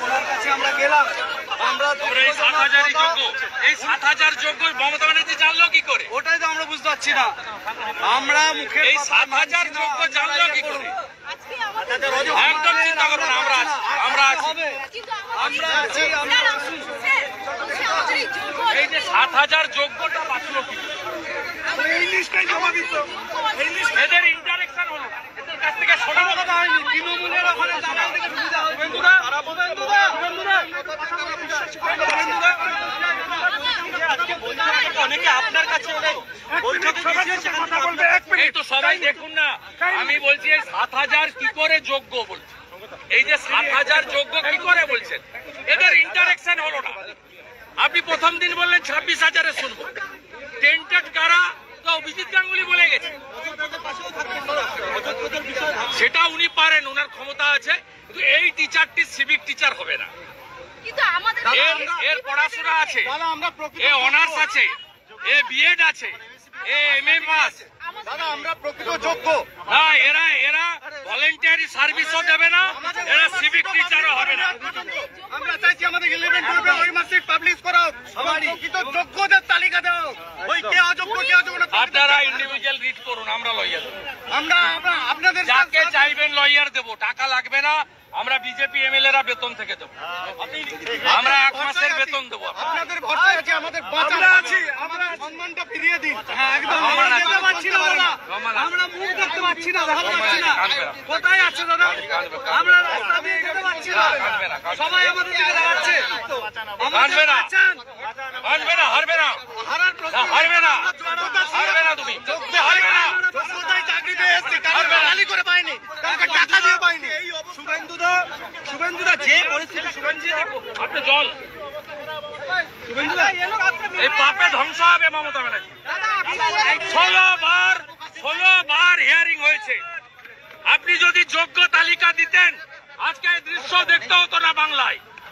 ওনার কাছে আমরা গেলাম। আমরা এই ৭,০০০ যোগ্য, এই ৭,০০০ যোগ্য মমতা ব্যানার্জি জানলো কি করে? ওটাই তো আমরা বুঝতে পারছি না। আমরা মুখে এই ৭,০০০ যোগ্য জানলো কি করে? একদম চিন্তা করুন, আমরা আছি। এই যে ৭,০০০ যোগ্যটা বাঁচলো কি? এদের ইন্টারেকশন হলো, এদের কাছ থেকে শোনা কথা হয়নি। তৃণমূলের ওখানে দালাল থেকে সুবিধা হবে। অনেকে আপনার কাছে এই তো সবাই দেখুন না, আমি বলছি এই ৭,০০০ কি করে যোগ্য বলছি, এই যে ৭,০০০ যোগ্য কি করে বলছেন, এদের ইন্টারেকশন হলো না। আপনি প্রথম দিন বললেন ২৬,০০০-এ শুনবো, টেন্টেড কারা তো অভিজিৎ গাঙ্গুলি বলে গেছে, সেটা উনি পারেন, ওনার ক্ষমতা আছে, কিন্তু এই টিচারটি সিভিক টিচার হবে না। এর পড়াশোনা আছে, এ অনার্স আছে, এ বিএড আছে, এ এমএ পাস। দাদা আমরা প্রকৃত যোগ্য না, এরা ভলেন্টারি সার্ভিসও দেবে না, এরা সিভিক টিচারও হবে না। আমরা চাইছি আমাদের 11 12 ওই মার্কশিট পাবলিশ করাও, প্রকৃত যোগ্যদের তালিকা দাও। ওই কে অযোগ্য কে অযোগ্য না আপনারা ইন্ডিভিজুয়াল রিড করুন, আমরা লয়ার দেব। আমরা আপনাদের যাকে চাইবেন লয়ার দেব, টাকা লাগবে না। আমরা বিজেপি এমএলএরা বেতন থেকে দেবো, আমরা 1 মাসের বেতন দেবো। আপনাদের ভরসায় আছে, আমাদের বাঁচানো আছে, আমরা সম্মানটা ফিরিয়ে দিন। হ্যাঁ একদম, আমরা যেতে পারছি না দাদা, আমরা মুখ দেখতে পাচ্ছি না, দেখা পাচ্ছি না কোথায় আছে দাদা, আমরা রাস্তা দিয়ে যেতে পারছি না, সবাই আমাদের দিকে দেখাচ্ছে। মানবে না, মানবে না, হারবে না, হারবে না, হারবে না, তুমি হারবে না। যোগ্যতায় চাকরিতে এসেছি, কালি করে পাইনি, কালকে টাকা দিয়ে পাইনি। শুভেন্দুদা যে পরিস্থিতি, আপনি জল এই পাপে ধ্বংস হবে মমতা ব্যানার্জি। 16 বার হিয়ারিং হয়েছে। আপনি যদি যোগ্য তালিকা দিতেন, আজকে এই দৃশ্য দেখতে হতো না বাংলায়।